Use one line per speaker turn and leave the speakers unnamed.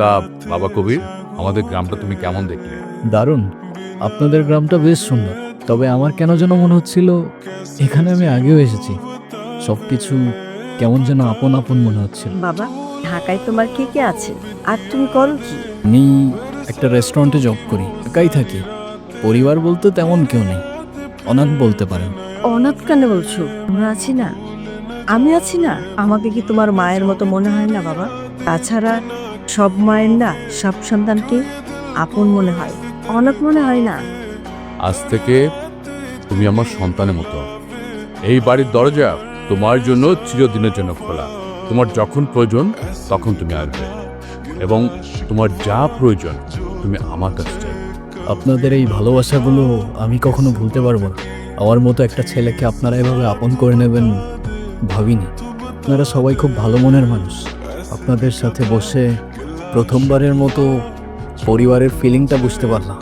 তা বাবা কবির, আমাদের গ্রামটা তুমি কেমন দেখলে?
দারুণ। আপনাদের গ্রামটা বেশ সুন্দর, তবে আমার কেন যেন মনে হচ্ছিল এখানে আমি আগেও এসেছি। সব কিছু কেমন যেন আপন আপন মনে হচ্ছিল।
বাবা, ঢাকায় তোমার কে কে আছে আর তুমি করো কি?
আমি একটা রেস্টুরেন্টে জব করি, একাই থাকি। পরিবার বলতে তেমন কেউ নেই, অনাথ বলতে পারেন।
অনাথ কেন বলছো? আমরা আছি না, আমি আছি না। আমাকে কি তোমার মায়ের মতো মনে হয় না বাবা? তাছাড়া সব মায়ের না সব সন্তানকে আপন মনে হয়, অনাথ মনে হয় না।
আজ থেকে তুমি আমার সন্তানের মতো। এই বাড়ির দরজা তোমার জন্য চিরদিনের জন্য খোলা। তোমার যখন প্রয়োজন তখন তুমি আসবে, এবং তোমার যা প্রয়োজন তুমি আমার কাছে চাইবে।
আপনাদের এই ভালোবাসাগুলো আমি কখনো ভুলতে পারবো না। আমার মতো একটা ছেলেকে আপনারা এভাবে আপন করে নেবেন ভাবিনি। আপনারা সবাই খুব ভালো মনের মানুষ। আপনাদের সাথে বসে প্রথমবারের মতো পরিবারের ফিলিংটা বুঝতে পারলাম।